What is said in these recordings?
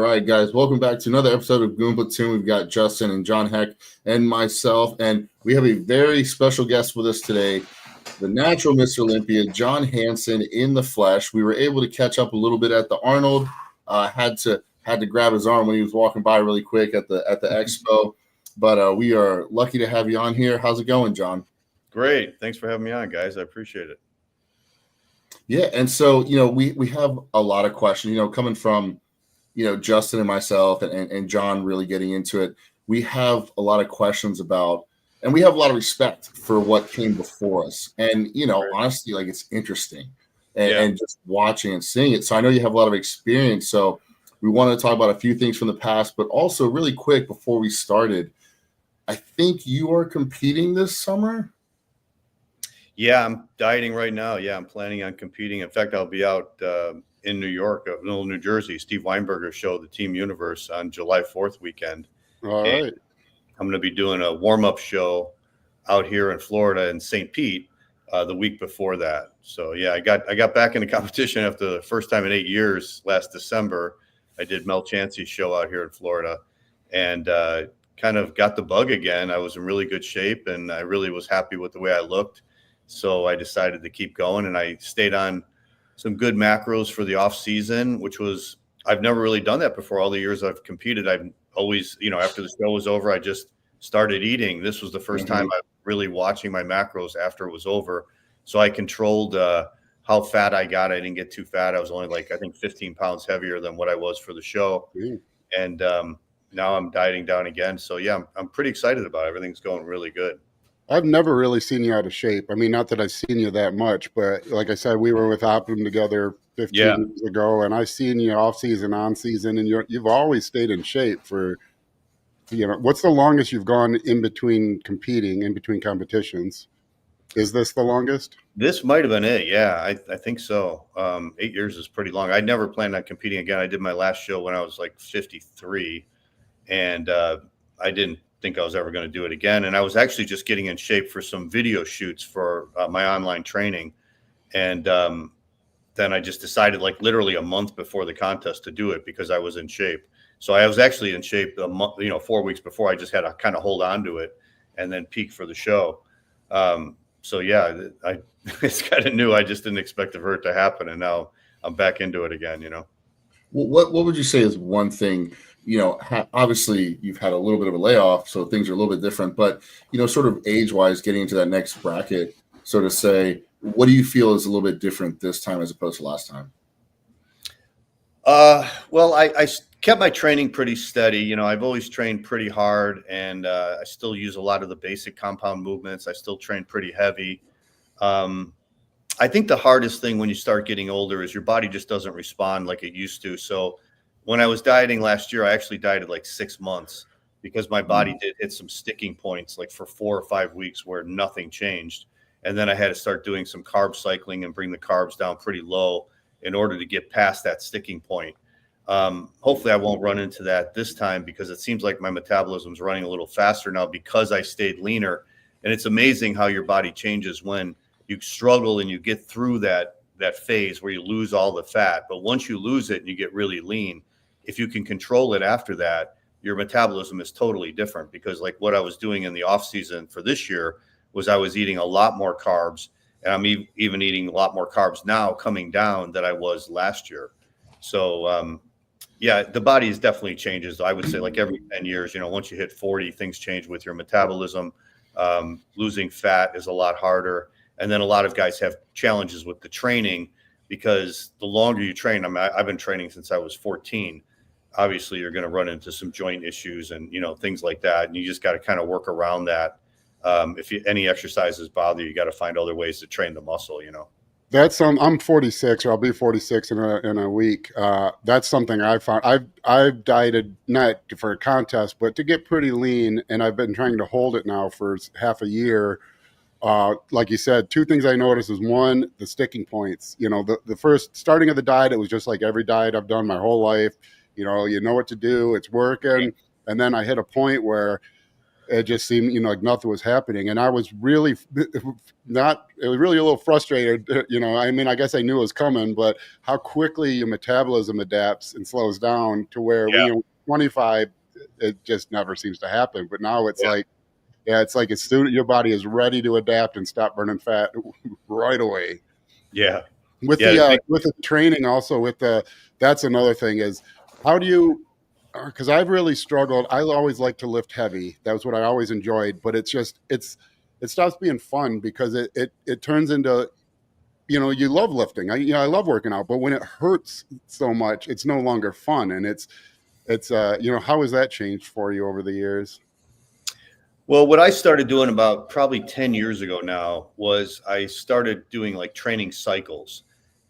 right, guys, welcome back to another episode of Goon Platoon. We've got Justin and John Heck and myself, and we have a very special guest with us today, the natural Mr. Olympia, John Hansen in the flesh. We were able to catch up a little bit at the Arnold. Had to grab his arm when he was walking by really quick at the expo, but we are lucky to have you on here. How's it going, John? Great. Thanks for having me on, guys. I appreciate it. Yeah, and so we have a lot of questions, coming from Justin and myself and John really getting into it. We have a lot of questions about, and we have a lot of respect for what came before us. And, honestly, like, it's interesting and just watching and seeing it. So I know you have a lot of experience. So we want to talk about a few things from the past, but also really quick before we started, I think you are competing this summer. Yeah, I'm dieting right now. Yeah, I'm planning on competing. In fact, I'll be out in New York, New Jersey, Steve Weinberger's show, the Team Universe, on July 4th weekend. All right. I'm going to be doing a warm-up show out here in Florida in St. Pete the week before that. So, yeah, I got back into competition after the first time in 8 years last December. I did Mel Chancey's show out here in Florida and kind of got the bug again. I was in really good shape, and I really was happy with the way I looked. So I decided to keep going, and I stayed on some good macros for the off season, which was, I've never really done that before. All the years I've competed, I've always, after the show was over, I just started eating. This was the first time I was really watching my macros after it was over. So I controlled how fat I got. I didn't get too fat. I was only I think 15 pounds heavier than what I was for the show. And now I'm dieting down again. So yeah, I'm pretty excited about it. Everything's going really good. I've never really seen you out of shape. I mean, not that I've seen you that much, but like I said, we were with Optimum together 15 years ago, and I've seen you off season, on season, and you've always stayed in shape for, what's the longest you've gone in between competitions? Is this the longest? This might have been it. Yeah, I think so. 8 years is pretty long. I never planned on competing again. I did my last show when I was 53, and I didn't think I was ever going to do it again. And I was actually just getting in shape for some video shoots for my online training. And then I just decided literally a month before the contest to do it because I was in shape. So I was actually in shape a month, 4 weeks before. I just had to kind of hold on to it and then peak for the show. So yeah, it's kind of new. I just didn't expect for it to happen. And now I'm back into it again, What would you say is one thing, obviously you've had a little bit of a layoff, so things are a little bit different, but, sort of age-wise, getting into that next bracket, so to say, what do you feel is a little bit different this time as opposed to last time? Well, I kept my training pretty steady. I've always trained pretty hard, and I still use a lot of the basic compound movements. I still train pretty heavy. I think the hardest thing when you start getting older is your body just doesn't respond like it used to. So when I was dieting last year, I actually dieted 6 months because my body did hit some sticking points for 4 or 5 weeks where nothing changed. And then I had to start doing some carb cycling and bring the carbs down pretty low in order to get past that sticking point. Hopefully I won't run into that this time because it seems like my metabolism is running a little faster now because I stayed leaner. And it's amazing how your body changes when you struggle and you get through that phase where you lose all the fat. But once you lose it and you get really lean, if you can control it after that, your metabolism is totally different because what I was doing in the off season for this year was I was eating a lot more carbs, and I'm even eating a lot more carbs now coming down than I was last year. So, yeah, the body is definitely changes. I would say every 10 years, once you hit 40, things change with your metabolism. Losing fat is a lot harder. And then a lot of guys have challenges with the training because the longer you train, I've been training since I was 14. Obviously, you're going to run into some joint issues and, things like that. And you just got to kind of work around that. If any exercises bother you, got to find other ways to train the muscle, That's I'm 46, or I'll be 46 in a week. That's something I found. I've dieted not for a contest, but to get pretty lean, and I've been trying to hold it now for half a year. Like you said, two things I noticed is one, the sticking points. The first starting of the diet, it was just like every diet I've done my whole life. You know what to do, it's working. And then I hit a point where it just seemed, like nothing was happening. And I was really it was really a little frustrated. I mean, I guess I knew it was coming, but how quickly your metabolism adapts and slows down to where when you're 25, it just never seems to happen. But now it's like, it's like as soon as your body is ready to adapt and stop burning fat right away. Yeah. With the training also that's another thing is, how do you, because I've really struggled. I always like to lift heavy. That was what I always enjoyed, but it stops being fun because it turns into, you love lifting. I love working out, but when it hurts so much, it's no longer fun. And it's how has that changed for you over the years? Well, what I started doing about probably 10 years ago now was I started doing like training cycles,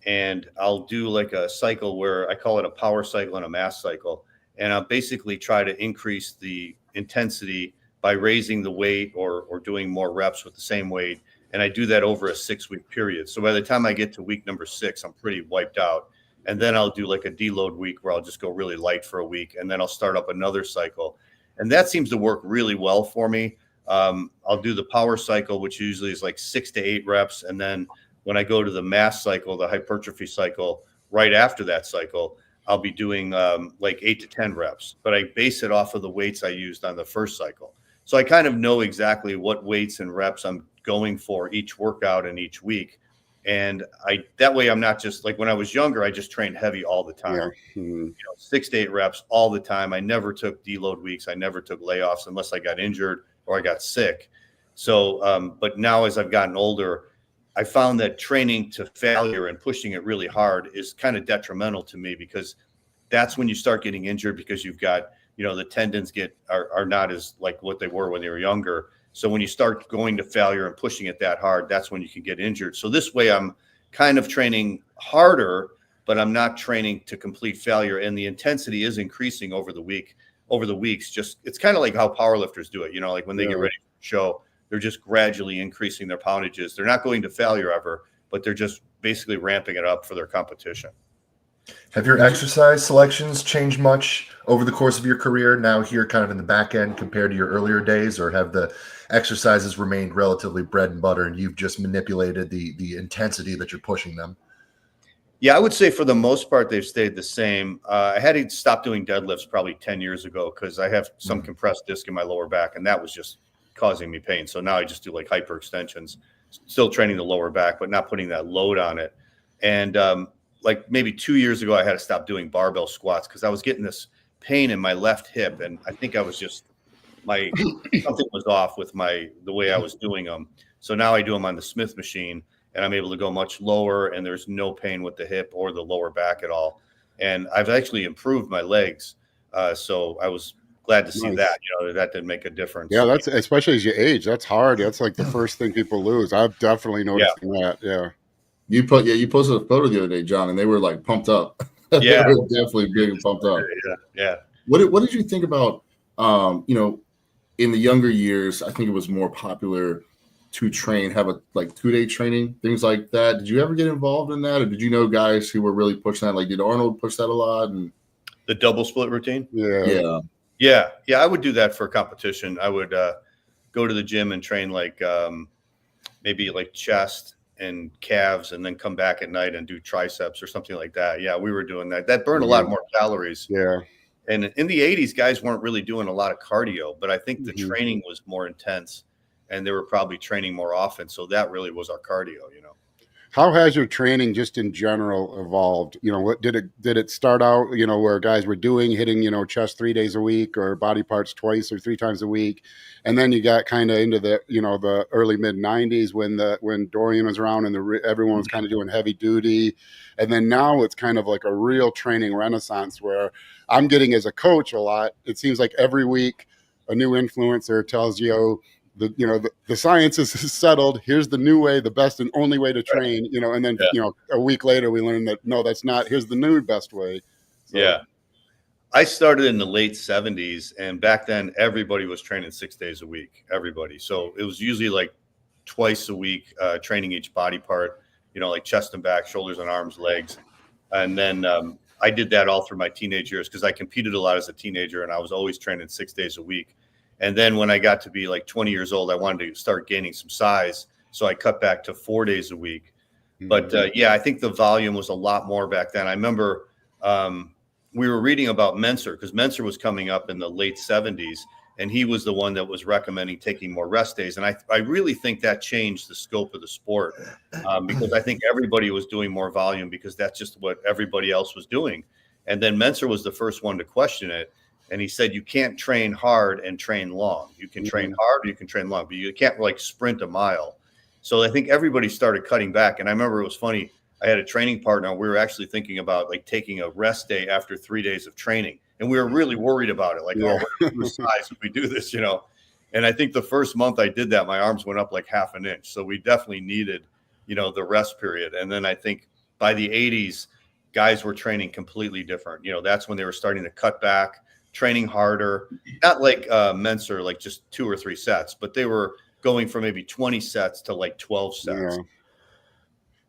and I'll do like a cycle where I call it a power cycle and a mass cycle. And I'll basically try to increase the intensity by raising the weight or doing more reps with the same weight. And I do that over a 6-week period. So by the time I get to week number 6, I'm pretty wiped out. And then I'll do like a deload week where I'll just go really light for a week. And then I'll start up another cycle. And that seems to work really well for me. I'll do the power cycle, which usually is like 6 to 8 reps. And then when I go to the mass cycle, the hypertrophy cycle, right after that cycle, I'll be doing like 8 to 10 reps, but I base it off of the weights I used on the first cycle. So I kind of know exactly what weights and reps I'm going for each workout and each week. And that way I'm not just like when I was younger, I just trained heavy all the time, 6 to 8 reps all the time. I never took deload weeks. I never took layoffs unless I got injured or I got sick. So, but now as I've gotten older, I found that training to failure and pushing it really hard is kind of detrimental to me, because that's when you start getting injured, because you've got, the tendons are not as like what they were when they were younger. So when you start going to failure and pushing it that hard, that's when you can get injured. So this way I'm kind of training harder, but I'm not training to complete failure. And the intensity is increasing over the weeks. Just, it's kind of like how powerlifters do it. Like when they get ready for the show, they're just gradually increasing their poundages. They're not going to failure ever, but they're just basically ramping it up for their competition. Have your exercise selections changed much over the course of your career, now here kind of in the back end compared to your earlier days, or have the exercises remained relatively bread and butter and you've just manipulated the intensity that you're pushing them? Yeah, I would say for the most part, they've stayed the same. I had to stop doing deadlifts probably 10 years ago because I have some compressed disc in my lower back, and that was just causing me pain. So now I just do like hyperextensions, still training the lower back, but not putting that load on it. And like maybe 2 years ago, I had to stop doing barbell squats because I was getting this pain in my left hip. And I think I was just something was off with the way I was doing them. So now I do them on the Smith machine, and I'm able to go much lower, and there's no pain with the hip or the lower back at all. And I've actually improved my legs. So I was glad to see that, that did make a difference. Yeah, that's, especially as you age, that's hard. That's like the first thing people lose. I've definitely noticed that. Yeah. You posted a photo the other day, John, and they were like pumped up. Yeah. They were definitely big and pumped up. Yeah. What did you think about, in the younger years, I think it was more popular to have a like 2-day training, things like that. Did you ever get involved in that? Or did you know guys who were really pushing that? Like, did Arnold push that a lot? And the double split routine? Yeah. I would do that for competition. I would go to the gym and train like maybe like chest and calves, and then come back at night and do triceps or something like that. Yeah, we were doing that. That burned a lot more calories. Yeah. And in the 80s, guys weren't really doing a lot of cardio, but I think the training was more intense, and they were probably training more often. So that really was our cardio, How has your training just in general evolved? What did it start out, where guys were hitting, chest 3 days a week or body parts twice or 3 times a week. And then you got kind of into the, the early mid 90s when Dorian was around and everyone was kind of doing heavy duty. And then now it's kind of like a real training renaissance where I'm getting as a coach a lot. It seems like every week a new influencer tells you, the science is settled. Here's the new way, the best and only way to train, and then, a week later we learn that, no, that's not, here's the new best way. So. Yeah. I started in the late 70s, and back then everybody was training 6 days a week, everybody. So it was usually like twice a week, training each body part, like chest and back, shoulders and arms, legs. And then I did that all through my teenage years because I competed a lot as a teenager, and I was always training 6 days a week. And then when I got to be like 20 years old, I wanted to start gaining some size. So I cut back to 4 days a week. But yeah, I think the volume was a lot more back then. I remember we were reading about Menser, because Menser was coming up in the late 70s, and he was the one that was recommending taking more rest days. And I really think that changed the scope of the sport, because I think everybody was doing more volume because that's just what everybody else was doing. And then Menser was the first one to question it. And he said, you can't train hard and train long. You can train hard, you can train long, but you can't like sprint a mile. So I think everybody started cutting back. And I remember it was funny. I had a training partner. We were actually thinking about like taking a rest day after 3 days of training. And we were really worried about it. Like, oh, we're going to lose size if we do this, you know? And I think the first month I did that, my arms went up like half an inch. So we definitely needed, you know, the rest period. And then I think by the 80s, guys were training completely different. You know, that's when they were starting to cut back, training harder, not like Menser, like just 2 or 3 sets, but they were going from maybe 20 sets to like 12 sets.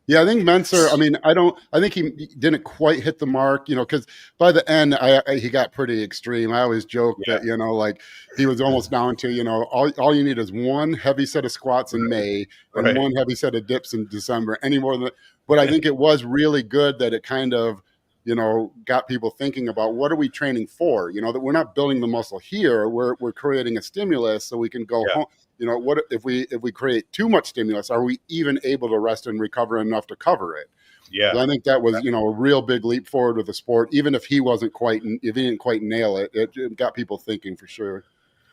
Yeah, I think Menser, I mean, I think he didn't quite hit the mark, you know, because by the end, he got pretty extreme. I always joke that, you know, like he was almost down to, you know, all you need is one heavy set of squats in May and one heavy set of dips in December, any more than that. But I think it was really good that it kind of, you know, got people thinking about what are we training for? You know, that we're not building the muscle here. We're creating a stimulus so we can go home. You know, what if we create too much stimulus? Are we even able to rest and recover enough to cover it? Yeah, I think that was, you know, a real big leap forward with the sport. Even if he didn't quite nail it, it got people thinking for sure.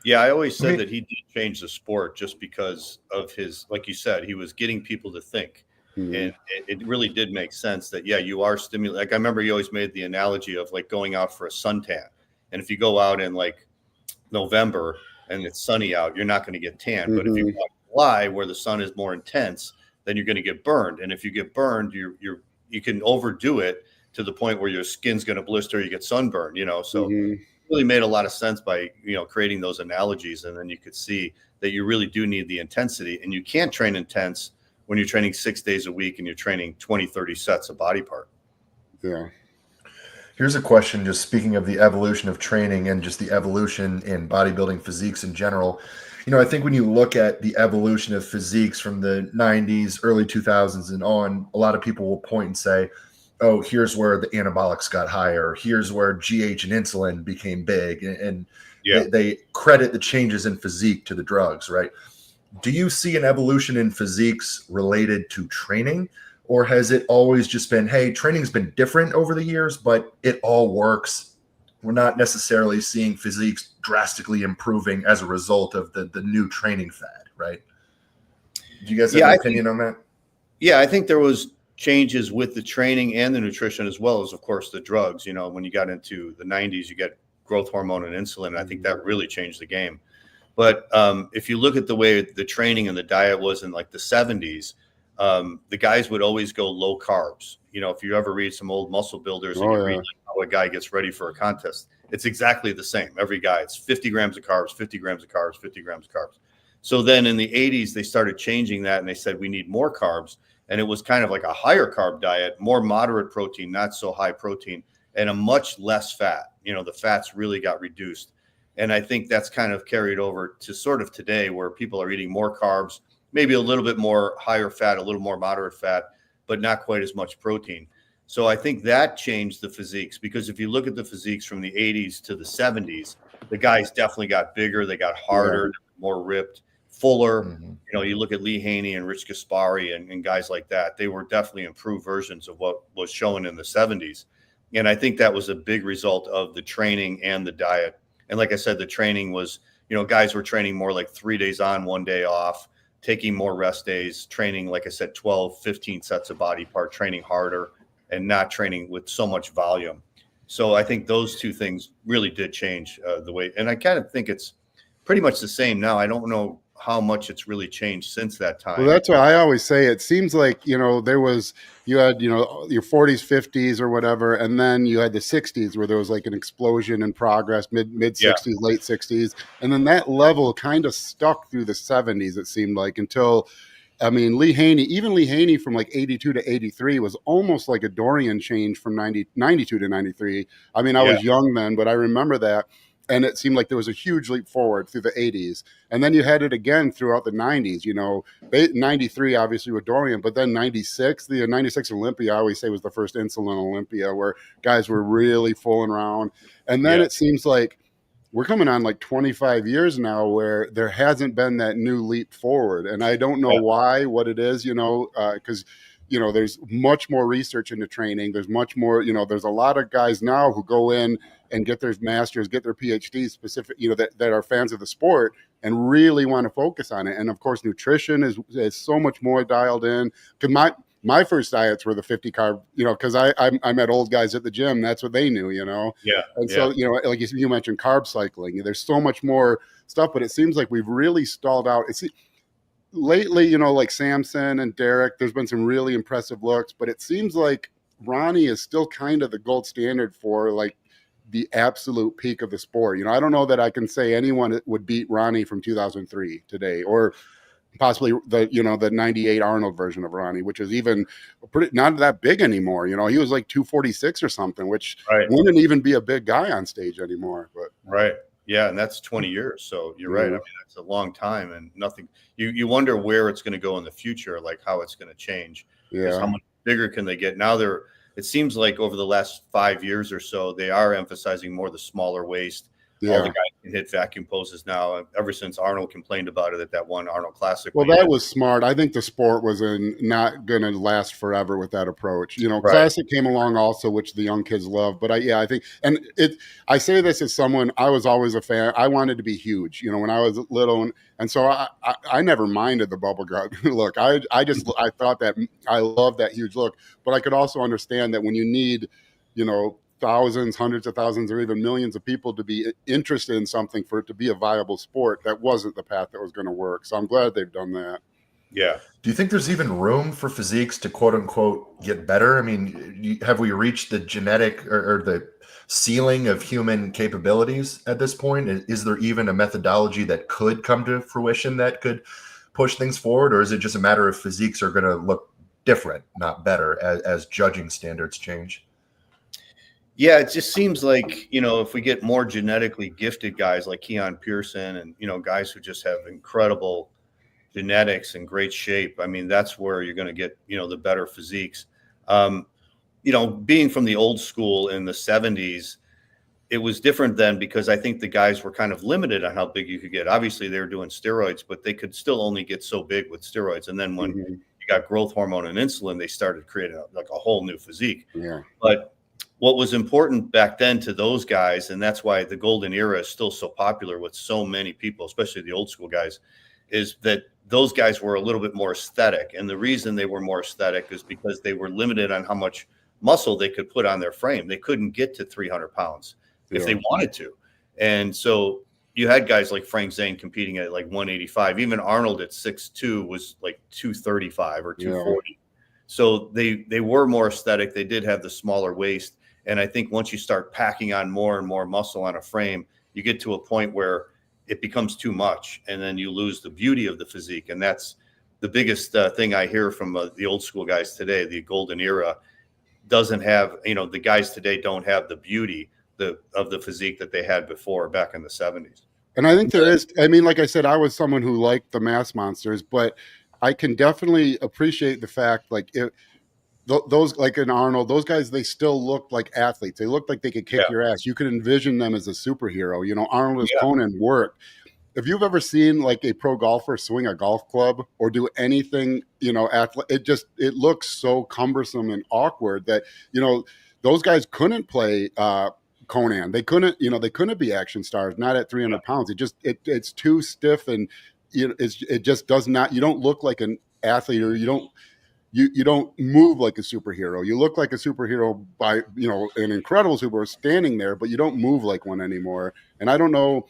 Yeah, I always said that he did change the sport just because of his, like you said, he was getting people to think. And it really did make sense that, yeah, you are stimulating. Like I remember he always made the analogy of like going out for a suntan. And if you go out in like November and it's sunny out, you're not going to get tan. But if you go out in July where the sun is more intense, then you're going to get burned. And if you get burned, you can overdo it to the point where your skin's going to blister, you get sunburned, you know. So it really made a lot of sense by, you know, creating those analogies. And then you could see that you really do need the intensity, and you can't train intense when you're training 6 days a week and you're training 20, 30 sets of body part. Yeah. Here's a question, just speaking of the evolution of training and just the evolution in bodybuilding physiques in general. You know, I think when you look at the evolution of physiques from the 90s, early 2000s and on, a lot of people will point and say, oh, here's where the anabolics got higher. Here's where GH and insulin became big. And they credit the changes in physique to the drugs, right? Do you see an evolution in physiques related to training, or has it always just been, hey, training's been different over the years, but it all works? We're not necessarily seeing physiques drastically improving as a result of the new training fad, right? Do you guys have an opinion on that? Yeah, I think there was changes with the training and the nutrition, as well as, of course, the drugs. You know, when you got into the 90s, you get growth hormone and insulin. And I think that really changed the game. But if you look at the way the training and the diet was in like the 70s, the guys would always go low carbs. You know, if you ever read some old muscle builders and you read how a guy gets ready for a contest, it's exactly the same. Every guy, it's 50 grams of carbs, 50 grams of carbs, 50 grams of carbs. So then in the 80s, they started changing that, and they said we need more carbs. And it was kind of like a higher carb diet, more moderate protein, not so high protein, and a much less fat. You know, the fats really got reduced. And I think that's kind of carried over to sort of today, where people are eating more carbs, maybe a little bit more higher fat, a little more moderate fat, but not quite as much protein. So I think that changed the physiques, because if you look at the physiques from the 80s to the 70s, the guys definitely got bigger. They got harder, more ripped, fuller. You know, you look at Lee Haney and Rich Gaspari and guys like that. They were definitely improved versions of what was shown in the 70s. And I think that was a big result of the training and the diet. And like I said, the training was, you know, guys were training more like 3 days on, 1 day off, taking more rest days, training, like I said, 12, 15 sets of body part, training harder and not training with so much volume. So I think those two things really did change the way. And I kind of think it's pretty much the same now. I don't know how much it's really changed since that time. Well, that's what I always say. It seems like, you know, you had, you know, your 40s, 50s or whatever, and then you had the 60s where there was like an explosion in progress, mid 60s, late 60s. And then that level kind of stuck through the 70s, it seemed like, until, I mean, Lee Haney from like 82 to 83 was almost like a Dorian change from 92 to 93. I mean, I was young then, but I remember that. and it seemed like there was a huge leap forward through the 80s. And then you had it again throughout the 90s, 93, obviously, with Dorian, but then 96, the 96 Olympia, I always say, was the first insulin Olympia where guys were really fooling around. And then it seems like we're coming on like 25 years now where there hasn't been that new leap forward. And I don't know why, what it is, because there's much more research into training. There's much more, there's a lot of guys now who go in and get their masters, get their PhDs specific, that are fans of the sport and really want to focus on it. And of course, nutrition is so much more dialed in. Because my first diets were the 50 carb, because I met old guys at the gym. That's what they knew, Yeah. And so, like you mentioned, carb cycling. There's so much more stuff, but it seems like we've really stalled out. Lately, like Samson and Derek, there's been some really impressive looks, but it seems like Ronnie is still kind of the gold standard for like the absolute peak of the sport. I don't know that I can say anyone would beat Ronnie from 2003 today, or possibly the 98 Arnold version of Ronnie, which is even not that big anymore. He was like 246 or something, which wouldn't even be a big guy on stage anymore. But right. Yeah, and that's 20 years. So you're right. I mean, that's a long time, and nothing. You wonder where it's going to go in the future, like how it's going to change. Yeah. How much bigger can they get? Now it seems like over the last 5 years or so, they are emphasizing more the smaller waist. Yeah. All the guys can hit vacuum poses now. Ever since Arnold complained about it at that one Arnold Classic. Well, that was smart. I think the sport was not going to last forever with that approach. Classic came along also, which the young kids love. But I think, and I say this as someone, I was always a fan. I wanted to be huge, when I was little. And so I never minded the bubble gut look. I thought that I loved that huge look. But I could also understand that when you need, thousands, hundreds of thousands, or even millions of people to be interested in something for it to be a viable sport, that wasn't the path that was going to work. So I'm glad they've done that. Yeah. Do you think there's even room for physiques to quote unquote get better? I mean, have we reached the genetic or the ceiling of human capabilities at this point? Is there even a methodology that could come to fruition that could push things forward? Or is it just a matter of physiques are going to look different, not better, as judging standards change? Yeah, it just seems like, if we get more genetically gifted guys like Keon Pearson and, guys who just have incredible genetics and great shape, I mean, that's where you're going to get, the better physiques. Being from the old school in the 70s, it was different then because I think the guys were kind of limited on how big you could get. Obviously, they were doing steroids, but they could still only get so big with steroids. And then when you got growth hormone and insulin, they started creating like a whole new physique. Yeah. But what was important back then to those guys, and that's why the golden era is still so popular with so many people, especially the old school guys, is that those guys were a little bit more aesthetic. And the reason they were more aesthetic is because they were limited on how much muscle they could put on their frame. They couldn't get to 300 pounds if they wanted to. And so you had guys like Frank Zane competing at like 185. Even Arnold at 6'2" was like 235 or 240. Yeah. So they were more aesthetic. They did have the smaller waist. And I think once you start packing on more and more muscle on a frame, you get to a point where it becomes too much, and then you lose the beauty of the physique. And that's the biggest thing I hear from the old school guys today. The golden era doesn't have, the guys today don't have the beauty of the physique that they had before back in the 70s. And I think there is, like I said, I was someone who liked the mass monsters, but I can definitely appreciate the fact, like, those, like in Arnold, those guys, they still looked like athletes. They looked like they could kick your ass. You could envision them as a superhero. Arnold as Conan worked. If you've ever seen like a pro golfer swing a golf club or do anything, it looks so cumbersome and awkward that, those guys couldn't play Conan. They couldn't be action stars, not at 300 pounds. It's too stiff, and it just does not, you don't look like an athlete, or you don't move like a superhero. You look like a superhero by, an incredible superhero standing there, but you don't move like one anymore. And I don't know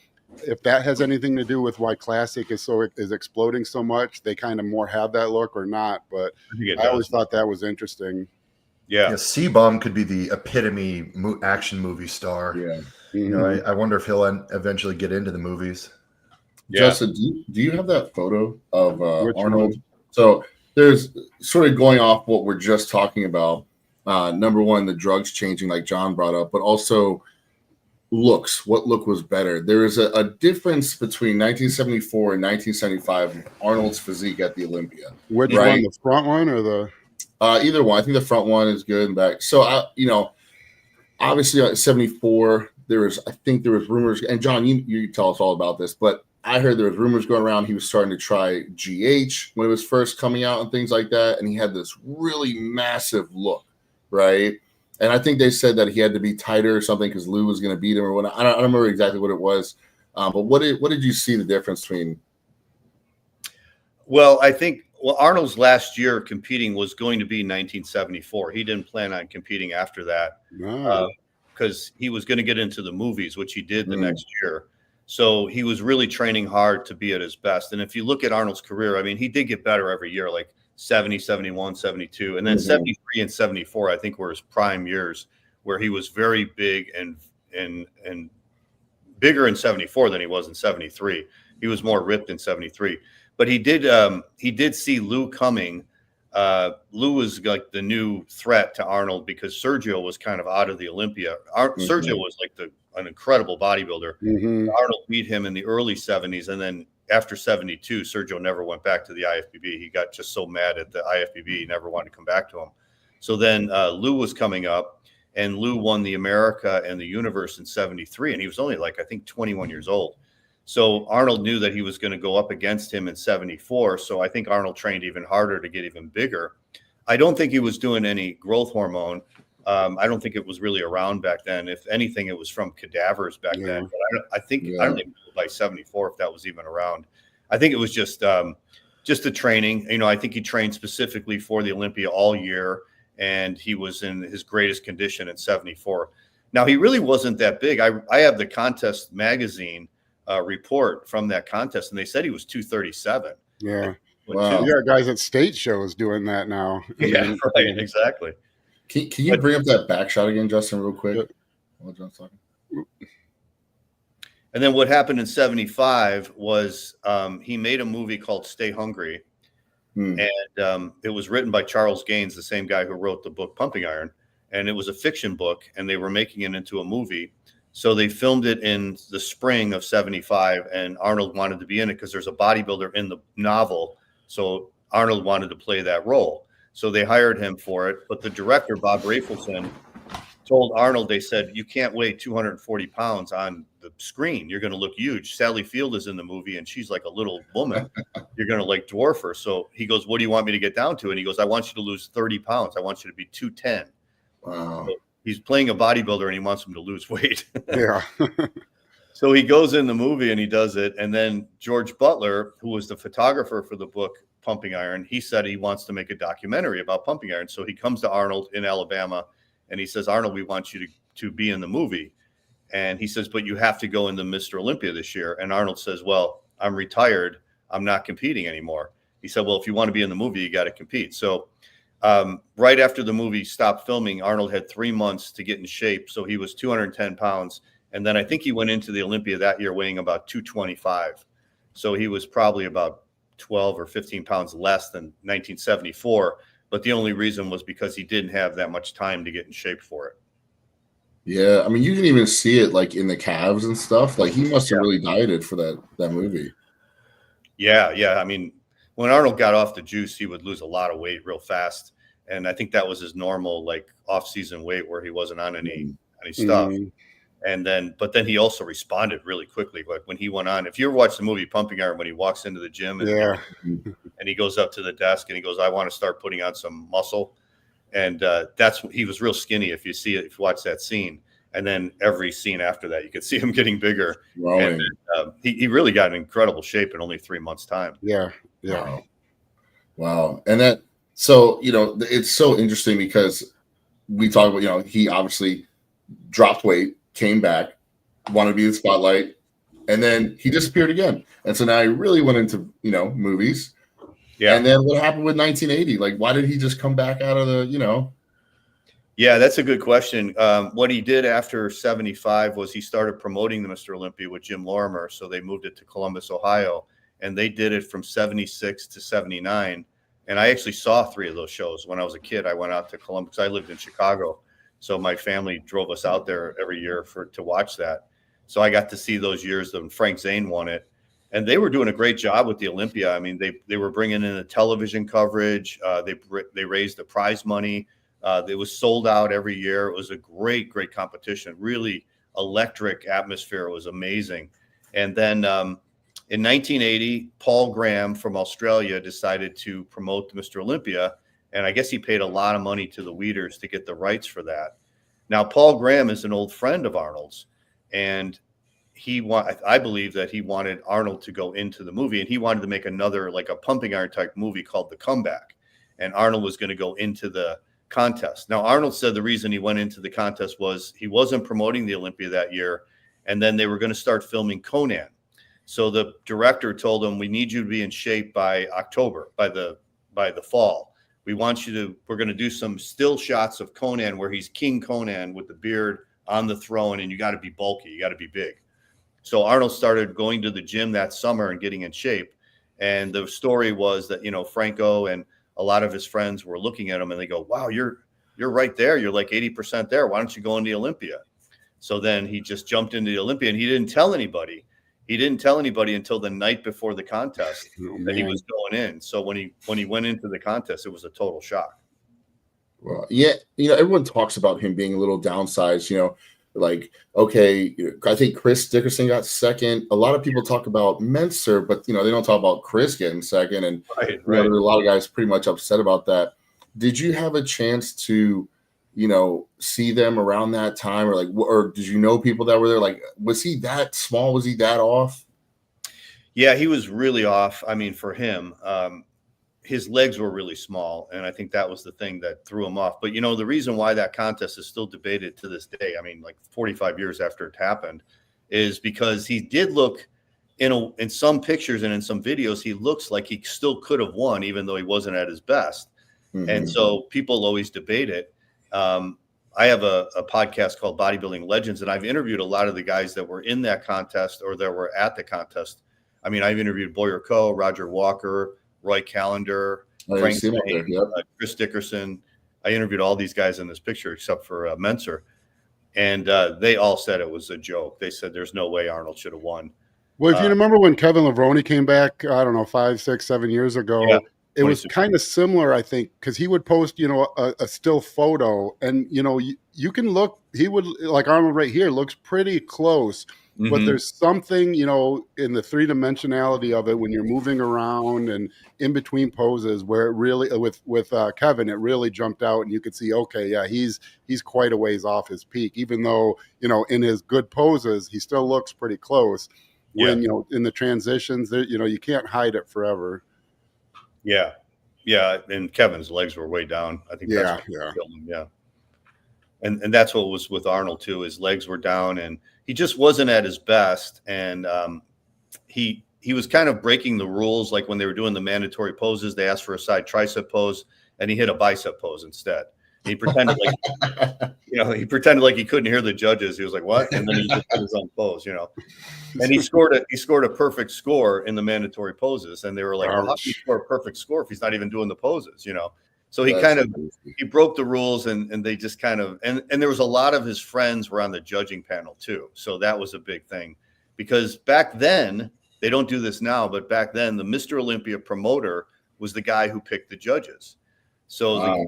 if that has anything to do with why classic is exploding so much. They kind of more have that look or not, but I always thought that was interesting. Yeah. C-Bomb could be the epitome action movie star. Yeah. Mm-hmm. I wonder if he'll eventually get into the movies. Yeah. Justin, do you have that photo of Arnold? So there's sort of going off what we're just talking about. Number one, the drugs changing, like John brought up, but also looks, what look was better? There is a difference between 1974 and 1975 Arnold's Physique at the Olympia. Which right? one, the front one or the? Either one. I think the front one is good and back. So obviously at 74, I think there was rumors, and John, you tell us all about this, but I heard there was rumors going around he was starting to try GH when it was first coming out and things like that, and he had this really massive look, right? And I think they said that he had to be tighter or something because Lou was going to beat him or whatnot. I don't remember exactly what it was, but what did you see the difference between? Well, I think Arnold's last year competing was going to be 1974. He didn't plan on competing after that because he was going to get into the movies, which he did the next year. So he was really training hard to be at his best. And if you look at Arnold's career, I mean, he did get better every year, like 70, 71, 72. And then 73 and 74, I think, were his prime years where he was very big and bigger in 74 than he was in 73. He was more ripped in 73. But he did see Lou coming. Lou was like the new threat to Arnold because Sergio was kind of out of the Olympia. Sergio was like an incredible bodybuilder. Arnold beat him in the early 70s, and then after 72, Sergio never went back to the IFBB. He got just so mad at the IFBB, he never wanted to come back to him. So then Lou was coming up, and Lou won the America and the Universe in 73, and he was only like, I think, 21 years old. So Arnold knew that he was going to go up against him in 74. So I think Arnold trained even harder to get even bigger. I don't think he was doing any growth hormone. I don't think it was really around back then. If anything, it was from cadavers back then. But I don't think by 74, if that was even around. I think it was just the training. You know, I think he trained specifically for the Olympia all year, and he was in his greatest condition in 74. Now, he really wasn't that big. I have the contest magazine report from that contest, and they said he was 237. Yeah. Wow. There are guys at state shows doing that now. Yeah, right. Exactly. Can you bring up that back shot again, Justin, real quick? While John's talking. And then what happened in 75 was he made a movie called Stay Hungry. And it was written by Charles Gaines, the same guy who wrote the book Pumping Iron. And it was a fiction book, and they were making it into a movie. So they filmed it in the spring of 75, and Arnold wanted to be in it because there's a bodybuilder in the novel. So Arnold wanted to play that role. So they hired him for it. But the director, Bob Rafelson, told Arnold, they said, you can't weigh 240 pounds on the screen. You're going to look huge. Sally Field is in the movie, and she's like a little woman. You're going to like dwarf her. So he goes, what do you want me to get down to? And he goes, I want you to lose 30 pounds. I want you to be 210. Wow. So he's playing a bodybuilder, and he wants him to lose weight. Yeah. So he goes in the movie and he does it. And then George Butler, who was the photographer for the book Pumping Iron, he said he wants to make a documentary about Pumping Iron. So he comes to Arnold in Alabama, and he says, Arnold, we want you to be in the movie. And he says, but you have to go into Mr. Olympia this year. And Arnold says, well, I'm retired. I'm not competing anymore. He said, well, if you want to be in the movie, you got to compete. So right after the movie stopped filming, Arnold had 3 months to get in shape. So he was 210 pounds. And then I think he went into the Olympia that year weighing about 225. So he was probably about 12 or 15 pounds less than 1974. But the only reason was because he didn't have that much time to get in shape for it. Yeah, I mean, you can even see it like in the calves and stuff. Like he must have really dieted for that movie. Yeah. I mean, when Arnold got off the juice, he would lose a lot of weight real fast. And I think that was his normal, like, off-season weight where he wasn't on any stuff. But then he also responded really quickly. Like when he went on, if you ever watch the movie Pumping Iron, when he walks into the gym and he goes up to the desk and he goes, I want to start putting on some muscle. And he was real skinny. If you watch that scene, and then every scene after that, you could see him getting bigger. And he really got in incredible shape in only 3 months' time. Yeah. Wow. And so, it's so interesting because we talk about, he obviously dropped weight, came back, wanted to be in the spotlight, and then he disappeared again. And so now he really went into, movies. Yeah. And then what happened with 1980? Like, why did he just come back out of the, Yeah, that's a good question. What he did after 75 was he started promoting the Mr. Olympia with Jim Lorimer. So they moved it to Columbus, Ohio, and they did it from 76 to 79. And I actually saw 3 of those shows when I was a kid. I went out to Columbus. I lived in Chicago. So my family drove us out there every year to watch that. So I got to see those years when Frank Zane won it. And they were doing a great job with the Olympia. I mean, they were bringing in the television coverage. They raised the prize money. It was sold out every year. It was a great competition, really electric atmosphere. It was amazing. And then in 1980, Paul Graham from Australia decided to promote Mr. Olympia. And I guess he paid a lot of money to the Weeders to get the rights for that. Now, Paul Graham is an old friend of Arnold's, and I believe that he wanted Arnold to go into the movie, and he wanted to make another, like a pumping iron type movie called The Comeback. And Arnold was going to go into the contest. Now, Arnold said the reason he went into the contest was he wasn't promoting the Olympia that year, and then they were going to start filming Conan. So the director told him, we need you to be in shape by October, by the fall. We're going to do some still shots of Conan where he's King Conan with the beard on the throne, and you got to be bulky, you got to be big. So Arnold started going to the gym that summer and getting in shape. And the story was that, Franco and a lot of his friends were looking at him and they go, wow, you're right there. You're like 80% there. Why don't you go into the Olympia? So then he just jumped into the Olympia, and he didn't tell anybody. He didn't tell anybody until the night before the contest that he was going in. So when he went into the contest, it was a total shock. Well, yeah, everyone talks about him being a little downsized, like, okay, I think Chris Dickerson got second. A lot of people talk about Menser, but, they don't talk about Chris getting second. And right. There are a lot of guys pretty much upset about that. Did you have a chance to, see them around that time, or did you know people that were there? Like, was he that small? Was he that off? Yeah, he was really off. I mean, for him, his legs were really small, and I think that was the thing that threw him off. But, the reason why that contest is still debated to this day, I mean, like 45 years after it happened, is because he did look in some pictures and in some videos, he looks like he still could have won, even though he wasn't at his best. Mm-hmm. And so people always debate it. I have a podcast called Bodybuilding Legends, and I've interviewed a lot of the guys that were in that contest or that were at the contest. I mean, I've interviewed Boyer Coe, Roger Walker, Roy Callender, Frank Zane, Chris Dickerson. I interviewed all these guys in this picture except for Menser. And they all said it was a joke. They said there's no way Arnold should have won. Well, if you remember when Kevin Levrone came back, I don't know, 5, 6, 7 years ago, it was kind of similar, I think, because he would post, a still photo, and, you can look, he would, like Arnold right here, looks pretty close, mm-hmm. but there's something, in the three-dimensionality of it when you're moving around and in between poses where it really, with Kevin, it really jumped out, and you could see, okay, yeah, he's quite a ways off his peak, even though, in his good poses, he still looks pretty close. When, in the transitions, you can't hide it forever. Yeah. Yeah. And Kevin's legs were way down. I think that's what killed him. Yeah. And that's what was with Arnold too. His legs were down and he just wasn't at his best. And he was kind of breaking the rules. Like when they were doing the mandatory poses, they asked for a side tricep pose and he hit a bicep pose instead. He pretended like he couldn't hear the judges. He was like, "What?" And then he just did his own pose, And he scored a perfect score in the mandatory poses. And they were like, "Well, how do you score a perfect score if he's not even doing the poses?" So he he broke the rules, and they just kind of and there was a lot of his friends were on the judging panel too. So that was a big thing because back then they don't do this now, but back then the Mr. Olympia promoter was the guy who picked the judges. So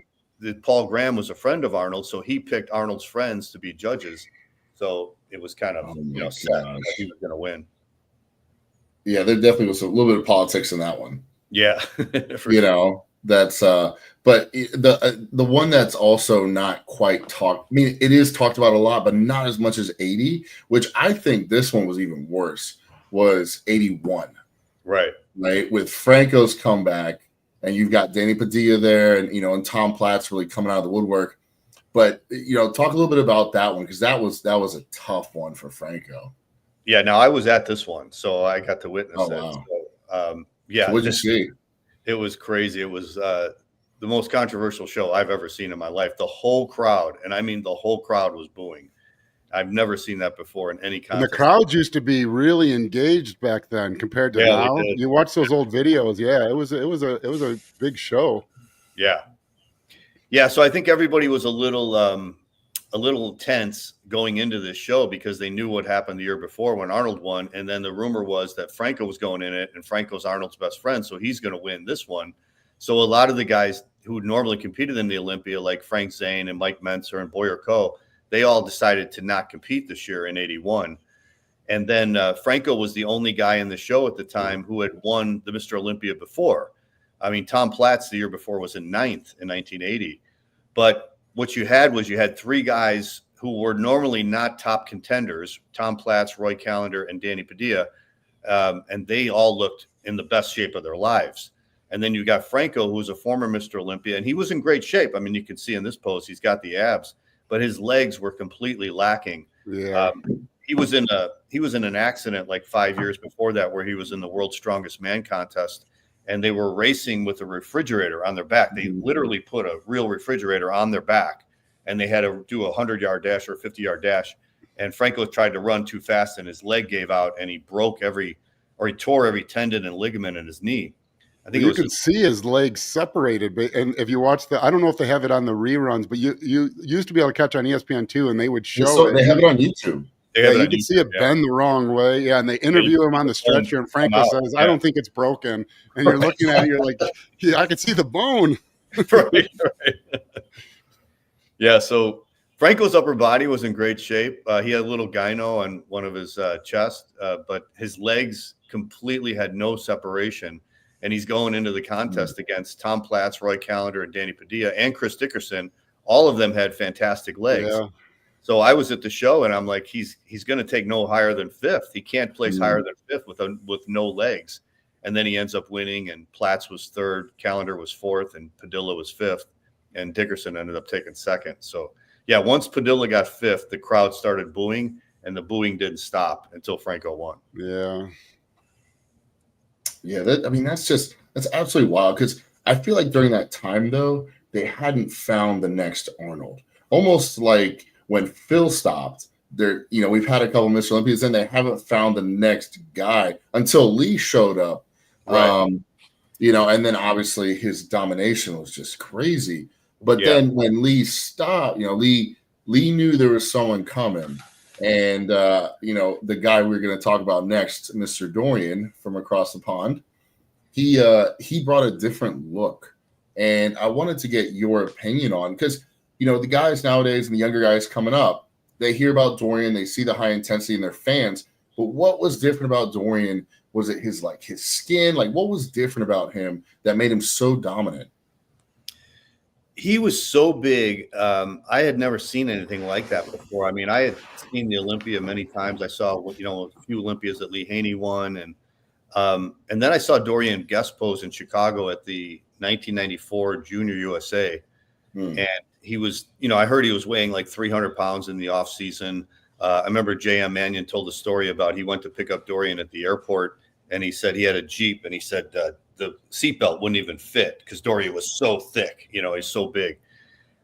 Paul Graham was a friend of Arnold, so he picked Arnold's friends to be judges. So it was kind of set that he was going to win. Yeah, there definitely was a little bit of politics in that one. Yeah, that's but the one that's also not quite talked. I mean, it is talked about a lot, but not as much as 80, which I think this one was even worse. Was 81, right? With Franco's comeback. And you've got Danny Padilla there, and Tom Platz really coming out of the woodwork. But talk a little bit about that one because that was a tough one for Franco. Yeah, now I was at this one, so I got to witness it. Wow. So, so what'd you see? It was crazy. It was the most controversial show I've ever seen in my life. The whole crowd, and I mean the whole crowd, was booing. I've never seen that before in any contest. And the crowds used to be really engaged back then compared to now. You watch those old videos. Yeah, it was a big show. Yeah. Yeah. So I think everybody was a little a little tense going into this show because they knew what happened the year before when Arnold won. And then the rumor was that Franco was going in it, and Franco's Arnold's best friend, so he's going to win this one. So a lot of the guys who normally competed in the Olympia, like Frank Zane and Mike Mentzer and Boyer Coe, they all decided to not compete this year in 81. And then Franco was the only guy in the show at the time who had won the Mr. Olympia before. I mean, Tom Platz the year before was in 9th in 1980. But what you had was you had three guys who were normally not top contenders, Tom Platz, Roy Callender, and Danny Padilla, and they all looked in the best shape of their lives. And then you got Franco, who was a former Mr. Olympia, and he was in great shape. I mean, you can see in this pose, he's got the abs, but his legs were completely lacking. Yeah. He was in an accident like 5 years before that, where he was in the World's Strongest Man contest, and they were racing with a refrigerator on their back. They literally put a real refrigerator on their back, and they had to do a 100-yard dash or a 50-yard dash. And Franco tried to run too fast, and his leg gave out, and he he tore every tendon and ligament in his knee. I think you could see his legs separated, but and if you watch I don't know if they have it on the reruns, but you used to be able to catch on ESPN2, and they would show it. They have it on YouTube. Yeah, you can see it bend the wrong way. Yeah, and they interview him on the stretcher, and Franco says, "I don't think it's broken." And you're looking at it, you're like, "Yeah, I can see the bone." Right. Yeah, so Franco's upper body was in great shape. He had a little gyno on one of his chest, but his legs completely had no separation. And he's going into the contest against Tom Platz, Roy Callender, and Danny Padilla, and Chris Dickerson. All of them had fantastic legs. Yeah. So I was at the show, and I'm like, he's going to take no higher than 5th. He can't place higher than 5th with no legs. And then he ends up winning, and Platz was 3rd, Callender was 4th, and Padilla was 5th, and Dickerson ended up taking 2nd. So, yeah, once Padilla got 5th, the crowd started booing, and the booing didn't stop until Franco won. Yeah. Yeah, that's absolutely wild, because I feel like during that time, though, they hadn't found the next Arnold. Almost like when Phil stopped, we've had a couple Mr. Olympias, and they haven't found the next guy until Lee showed up. Right. And then obviously his domination was just crazy. But then when Lee stopped, Lee knew there was someone coming. And, the guy we're going to talk about next, Mr. Dorian from across the pond, he brought a different look. And I wanted to get your opinion on, because, the guys nowadays and the younger guys coming up, they hear about Dorian, they see the high intensity in their fans. But what was different about Dorian? Was it his skin? What was different about him that made him so dominant? He was so big. I had never seen anything like that before. I mean, I had seen the Olympia many times. I saw, a few Olympias that Lee Haney won. And then I saw Dorian guest pose in Chicago at the 1994 Junior USA. And he was, I heard he was weighing like 300 pounds in the off season. I remember J.M. Mannion told a story about he went to pick up Dorian at the airport, and he said he had a Jeep, and he said the seatbelt wouldn't even fit because Dorian was so thick, he's so big.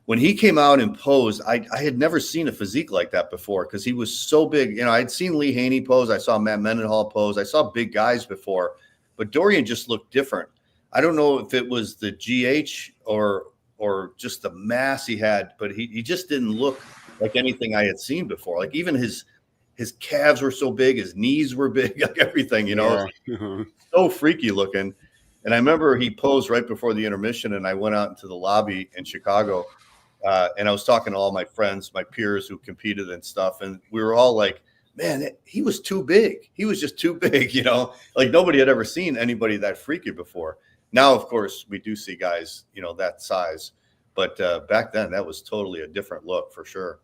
When he came out and posed, I had never seen a physique like that before because he was so big. I'd seen Lee Haney pose. I saw Matt Mendenhall pose. I saw big guys before, but Dorian just looked different. I don't know if it was the GH or just the mass he had, but he just didn't look like anything I had seen before. Like even his calves were so big, his knees were big, like everything, so freaky looking. And I remember he posed right before the intermission, and I went out into the lobby in Chicago, and I was talking to all my friends, my peers who competed and stuff, and we were all like, man, he was too big. He was just too big, like nobody had ever seen anybody that freaky before. Now, of course, we do see guys, that size, but back then that was totally a different look for sure.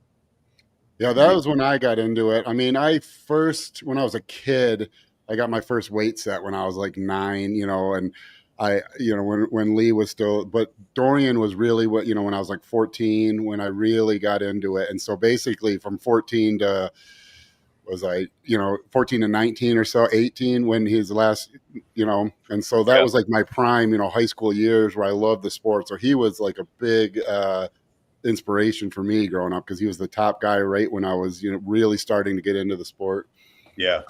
Yeah, that was when I got into it. I mean, when I was a kid, I got my first weight set when I was like 9, and I, when Lee was still, but Dorian was really what, when I was like 14, when I really got into it. And so basically from 14 to, 14 to 19 or so, 18 when his last, and so that was like my prime, high school years where I loved the sport. So he was like a big inspiration for me growing up because he was the top guy right when I was, really starting to get into the sport. Yeah.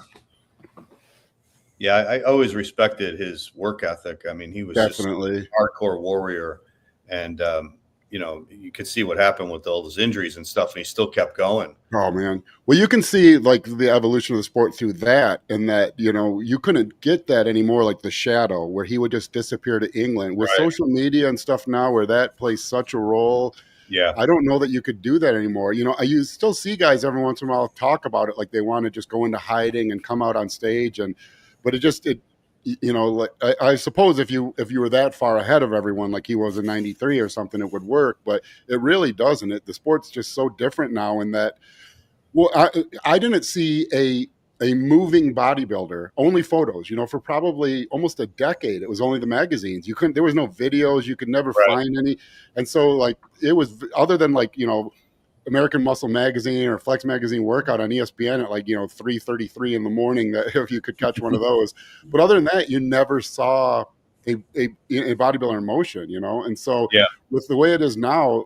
Yeah, I always respected his work ethic. I mean, he was definitely just a hardcore warrior. And, you know, you could see what happened with all those injuries and stuff, and he still kept going. Oh man. Well, you can see like the evolution of the sport through that, and that, you know, you couldn't get that anymore, like the Shadow, where he would just disappear to England. With social media and stuff now, where that plays such a role. Yeah. I don't know that you could do that anymore. You know, you still see guys every once in a while talk about it, like they want to just go into hiding and come out on stage, but you know, like I suppose if you were that far ahead of everyone, like he was in '93 or something, it would work. But it really doesn't. The sport's just so different now in that. Well, I didn't see a moving bodybuilder, only photos, you know, for probably almost a decade. It was only the magazines. There was no videos. You could never find any. And so like, it was, other than like, you know, American Muscle Magazine or Flex Magazine workout on ESPN at like, you know, 3:33 in the morning, that if you could catch one of those. But other than that, you never saw a bodybuilder in motion, you know? And so with the way it is now,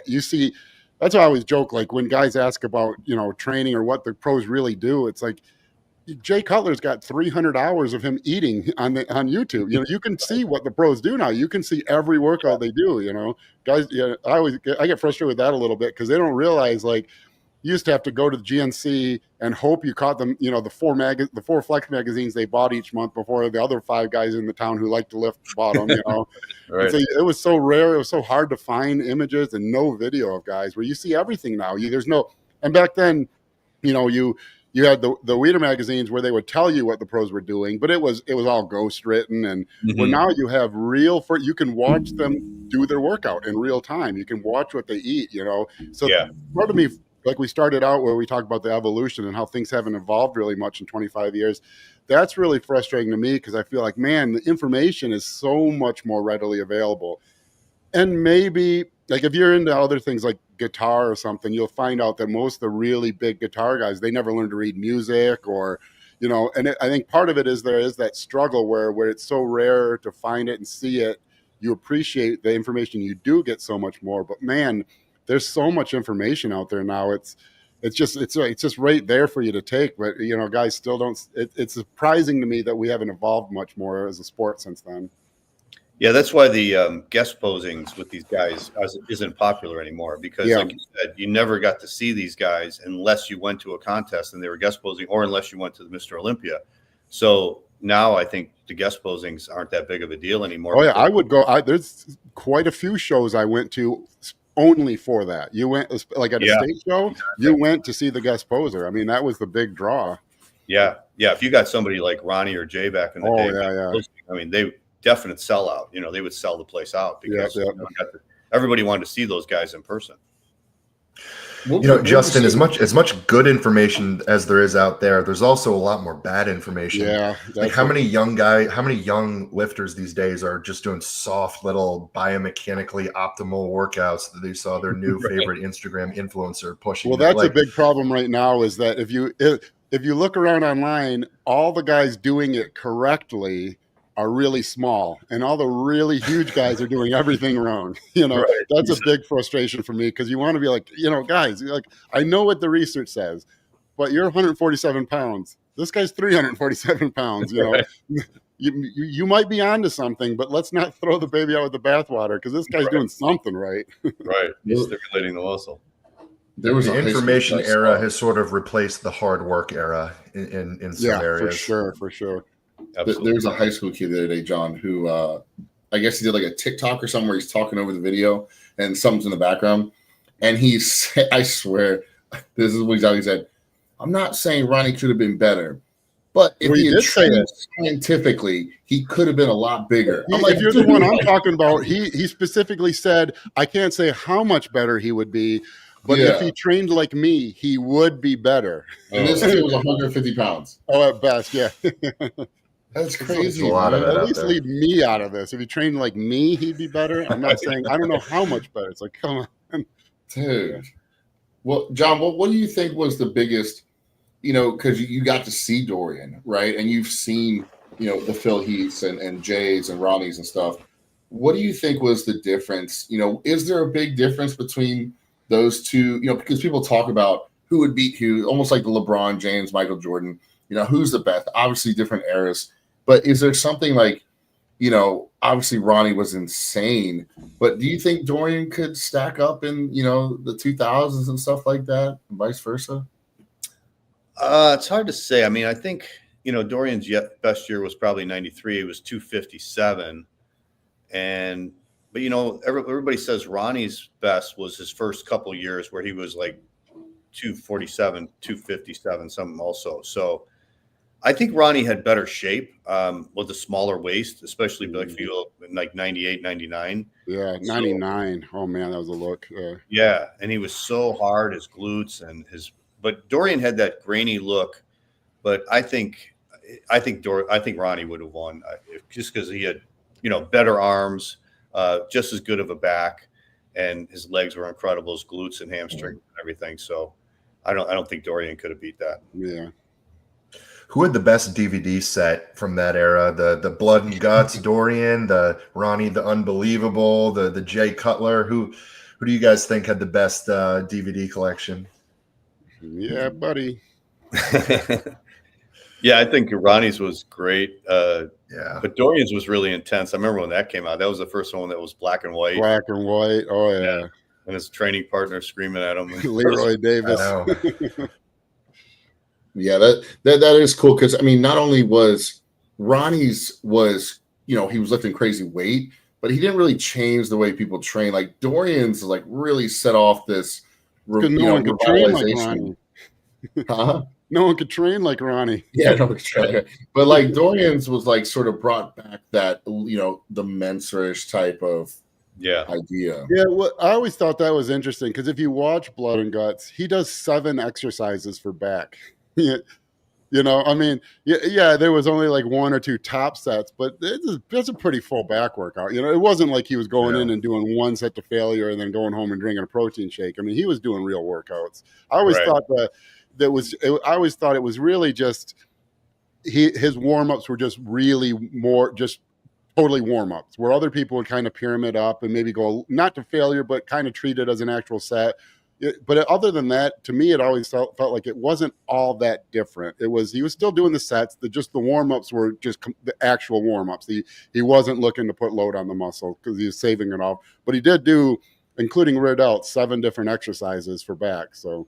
you see, that's why I always joke, like when guys ask about, you know, training or what the pros really do, it's like Jay Cutler's got 300 hours of him eating on YouTube. You know, you can see what the pros do now. You can see every workout they do, you know. Guys, yeah, I get frustrated with that a little bit because they don't realize, like, you used to have to go to the GNC and hope you caught them, you know, the four Flex magazines they bought each month before the other 5 guys in the town who like to lift bought them, you know. So it was so rare. It was so hard to find images and no video of guys, where you see everything now. And back then, you know, you had the Weider magazines where they would tell you what the pros were doing, but it was all ghost written. And well, now you have you can watch them do their workout in real time. You can watch what they eat, you know. So part of me, like we started out where we talked about the evolution and how things haven't evolved really much in 25 years. That's really frustrating to me because I feel like, man, the information is so much more readily available. And maybe like if you're into other things like guitar or something, you'll find out that most of the really big guitar guys, they never learned to read music, or, you know, and I think part of it is there is that struggle where it's so rare to find it and see it. You appreciate the information you do get so much more, but man, there's so much information out there now. It's just right there for you to take, but you know, guys still don't. It's surprising to me that we haven't evolved much more as a sport since then. Yeah, that's why the guest posings with these guys isn't popular anymore, because like you said, you never got to see these guys unless you went to a contest and they were guest posing, or unless you went to the Mr. Olympia. So now I think the guest posings aren't that big of a deal anymore. Oh yeah, I would go. There's quite a few shows I went to only for that. You went like at a state show, you went to see the guest poser. I mean, that was the big draw. Yeah. If you got somebody like Ronnie or Jay back in the day, I mean, they definite sellout. You know, they would sell the place out because everybody wanted to see those guys in person. You know, Justin, as much good information as there is out there, there's also a lot more bad information. Yeah. Like how many young lifters these days are just doing soft little biomechanically optimal workouts that they saw their new favorite Instagram influencer pushing? Well, that's a big problem right now, is that if you look around online, all the guys doing it correctly are really small, and all the really huge guys are doing everything wrong. You know, that's a big frustration for me, because you want to be like, you know, guys, like, I know what the research says, but you're 147 pounds. This guy's 347 pounds. You know, you might be onto something, but let's not throw the baby out with the bathwater, because this guy's doing something right. He's stimulating the muscle. There was the information era has sort of replaced the hard work era in some areas. For sure. Absolutely. There's a high school kid the other day, John, who I guess he did like a TikTok or something where he's talking over the video and something's in the background. And I swear, this is what he said. I'm not saying Ronnie could have been better, but if he had trained scientifically, he could have been a lot bigger. I'm like, if you're the one I'm talking about, he specifically said, I can't say how much better he would be, but if he trained like me, he would be better. And this kid was 150 pounds. Oh, at best, yeah. That's crazy. A lot of that at least leave me out of this. If he trained like me, he'd be better. I'm not saying, I don't know how much better. It's like, come on. Dude. Well, John, what do you think was the biggest, you know, because you got to see Dorian, right? And you've seen, you know, the Phil Heaths and Jays and Ronnies and stuff. What do you think was the difference? You know, is there a big difference between those two? You know, because people talk about who would beat who, almost like the LeBron James, Michael Jordan. You know, who's the best? Obviously different eras. But is there something like, obviously Ronnie was insane, but do you think Dorian could stack up in, the 2000s and stuff like that, and vice versa? It's hard to say. I mean, I think, Dorian's best year was probably 93. It was 257. But everybody says Ronnie's best was his first couple years where he was like 247, 257, something also. So I think Ronnie had better shape with a smaller waist, especially like feel like 98, 99. Yeah, 99. So, oh man, that was a look. Yeah, and he was so hard, his glutes and but Dorian had that grainy look. But I think Ronnie would have won just because he had, better arms, just as good of a back, and his legs were incredible, his glutes and hamstrings and everything. So I don't think Dorian could have beat that. Yeah. Who had the best DVD set from that era? The Blood and Guts, Dorian, the Ronnie, the Unbelievable, the Jay Cutler. Who do you guys think had the best DVD collection? Yeah, buddy. Yeah, I think Ronnie's was great. Yeah, but Dorian's was really intense. I remember when that came out. That was the first one that was black and white. Black and white. Oh yeah. And his training partner screaming at him. Leroy Davis. Yeah, that is cool because I mean, not only was Ronnie's was he was lifting crazy weight, but he didn't really change the way people train. Like Dorian's like really set off this. No one could train like Ronnie. Huh? No one could train like Ronnie. Yeah, no one could train. But like Dorian's was like sort of brought back that the Mensa-ish type of idea. Yeah, well, I always thought that was interesting because if you watch Blood and Guts, he does 7 exercises for back. I mean, there was only like 1 or 2 top sets, but it's a pretty full back workout. It wasn't like he was going in and doing 1 set to failure and then going home and drinking a protein shake. I mean, he was doing real workouts. I always thought I always thought it was really just his warm-ups were just really more just totally warm-ups, where other people would kind of pyramid up and maybe go not to failure, but kind of treat it as an actual set. But other than that, to me, it always felt like it wasn't all that different. He was still doing the sets. The warm-ups were just the actual warm-ups. He wasn't looking to put load on the muscle because he was saving it all. But he did do, including rear delt, 7 different exercises for back. So,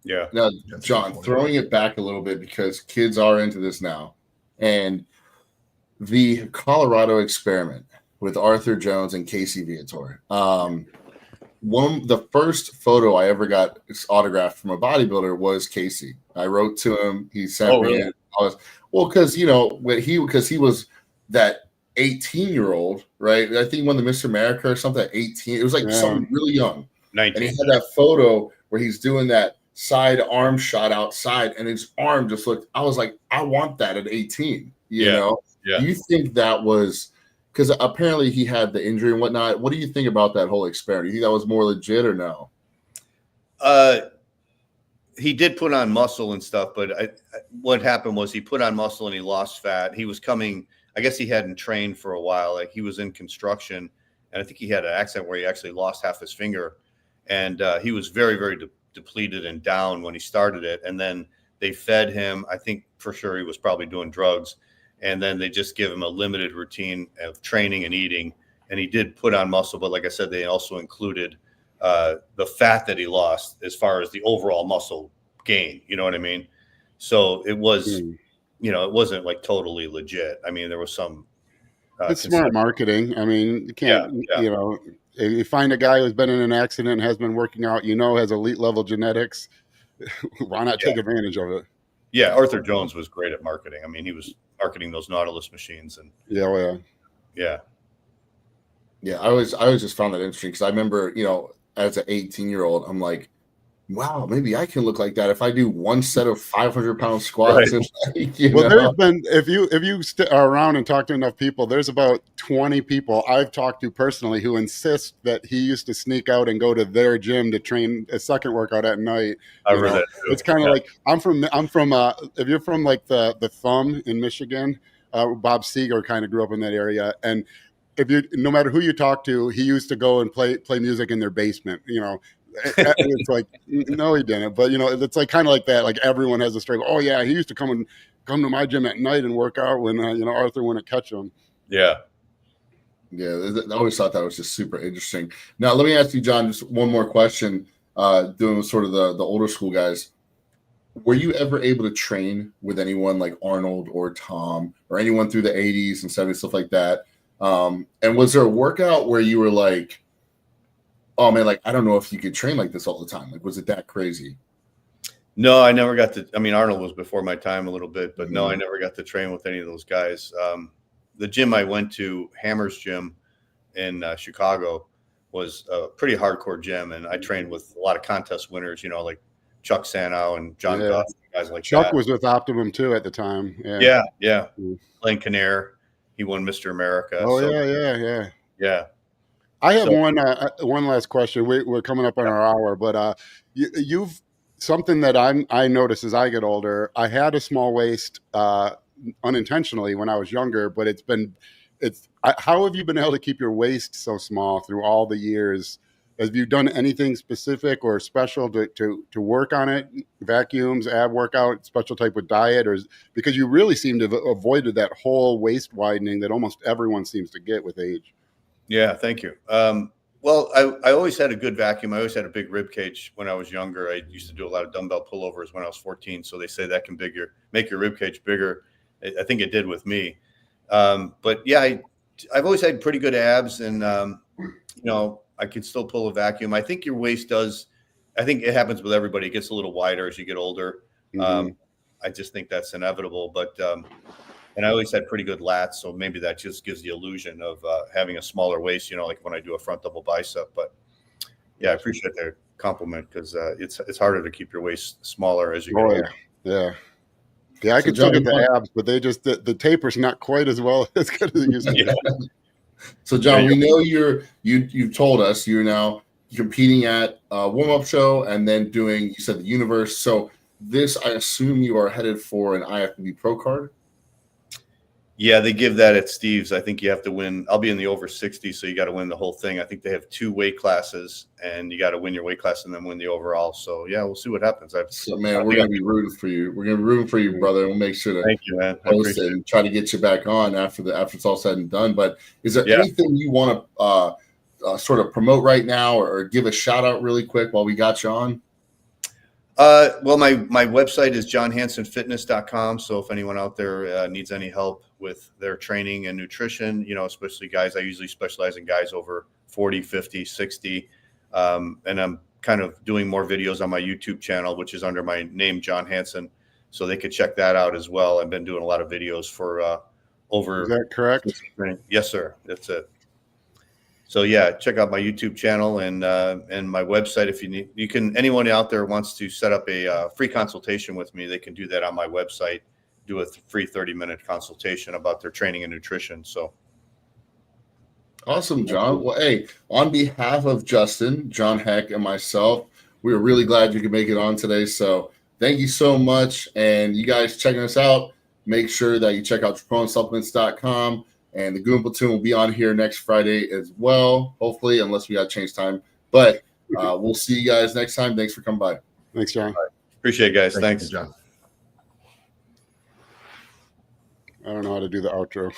yeah. Now, John, throwing it back a little bit because kids are into this now, and the Colorado experiment with Arthur Jones and Casey Viator. The first photo I ever got autographed from a bodybuilder was Casey. I wrote to him. He sent me it. Because he was that 18-year-old, right? I think he won the Mr. America or something at 18. It was like something really young. 19. And he had that photo where he's doing that side arm shot outside, and his arm just looked. I was like, I want that at 18. You know? Yeah. Do you think that was? Because apparently he had the injury and whatnot. What do you think about that whole experiment? Do you think that was more legit or no? He did put on muscle and stuff, but what happened was he put on muscle and he lost fat. He was coming, I guess he hadn't trained for a while. Like he was in construction, and I think he had an accident where he actually lost half his finger. And he was very, very depleted and down when he started it. And then they fed him. I think for sure he was probably doing drugs. And then they just give him a limited routine of training and eating. And he did put on muscle, but like I said, they also included the fat that he lost as far as the overall muscle gain. You know what I mean? So it was, it wasn't like totally legit. I mean, there was some. It's smart marketing. I mean, you can't, if you find a guy who's been in an accident and has been working out, has elite level genetics, why not take advantage of it? Yeah, Arthur Jones was great at marketing. I mean, he was marketing those Nautilus machines, and yeah. I always just found that interesting because I remember, as an 18-year-old, I'm like, wow, maybe I can look like that if I do 1 set of 500-pound squats. Right. There's been, if you are around and talk to enough people, there's about 20 people I've talked to personally who insist that he used to sneak out and go to their gym to train a second workout at night. I've heard that too. It's kind of like I'm from if you're from like the Thumb in Michigan, Bob Seger kind of grew up in that area, and no matter who you talk to, he used to go and play music in their basement. It's like, no, he didn't. But it's like kind of like that. Like everyone has a story. Oh yeah, he used to come to my gym at night and work out when Arthur wouldn't catch him. Yeah, Yeah, I always thought that was just super interesting. Now, let me ask you, John, just one more question. Doing sort of the older school guys, were you ever able to train with anyone like Arnold or Tom or anyone through the 80s and 70s, stuff like that? And was there a workout where you were like, oh man, like I don't know if you could train like this all the time? Like, was it that crazy? No, I never got to. I mean, Arnold was before my time a little bit, but no, I never got to train with any of those guys. The gym I went to, Hammer's Gym in Chicago, was a pretty hardcore gym, and I trained with a lot of contest winners, like Chuck Sanow and John Duff, guys like Chuck that. was with Optimum too at the time. Yeah. Len Kinnair, he won Mr. America. Oh, so, yeah. I have one last question. We're coming up on our hour, but you've something that I notice as I get older. I had a small waist unintentionally when I was younger, but how have you been able to keep your waist so small through all the years? Have you done anything specific or special to work on it? Vacuums, ab workout, special type of diet, because you really seem to have avoided that whole waist widening that almost everyone seems to get with age. Yeah, thank you. Well, I always had a good vacuum. I always had a big rib cage when I was younger. I used to do a lot of dumbbell pullovers when I was 14. So they say that can make your rib cage bigger. I think it did with me. But yeah, I've always had pretty good abs, and I could still pull a vacuum. I think your waist does. I think it happens with everybody. It gets a little wider as you get older. Mm-hmm. I just think that's inevitable. But and I always had pretty good lats, so maybe that just gives the illusion of having a smaller waist. Like when I do a front double bicep. But yeah, I appreciate that compliment, because it's harder to keep your waist smaller as you get older. Yeah, I could still get the abs, but the taper's not quite as good as it used to be. So John, we know you've told us you're now competing at a warm-up show and then doing, you said, the Universe. So this, I assume you are headed for an IFBB Pro card? Yeah, they give that at Steve's. I think you have to win. I'll be in the over 60, so you got to win the whole thing. I think they have 2 weight classes, and you got to win your weight class and then win the overall. So yeah, we'll see what happens. We're gonna be rooting for you. We're gonna be rooting for you, brother. We'll make sure to thank you, man. Post it and try to get you back on after it's all said and done. But is there anything you want to sort of promote right now, or give a shout out really quick while we got you on? Well, my website is johnhansenfitness.com. So if anyone out there needs any help with their training and nutrition, especially guys, I usually specialize in guys over 40, 50, 60. And I'm kind of doing more videos on my YouTube channel, which is under my name, John Hansen. So they could check that out as well. I've been doing a lot of videos for over. Is that correct? Yes, sir. That's it. So yeah, check out my YouTube channel and my website. If you need, anyone out there wants to set up a free consultation with me, they can do that on my website. Do a free 30-minute consultation about their training and nutrition. So awesome, John. Well, hey, on behalf of Justin, John Heck, and myself, we are really glad you could make it on today. So thank you so much. And you guys checking us out, make sure that you check out TraProneSupplements.com. And the Goon Platoon will be on here next Friday as well, hopefully, unless we got to change time. But we'll see you guys next time. Thanks for coming by. Thanks, John. Right. Appreciate it, guys. Thanks, John. I don't know how to do the outro.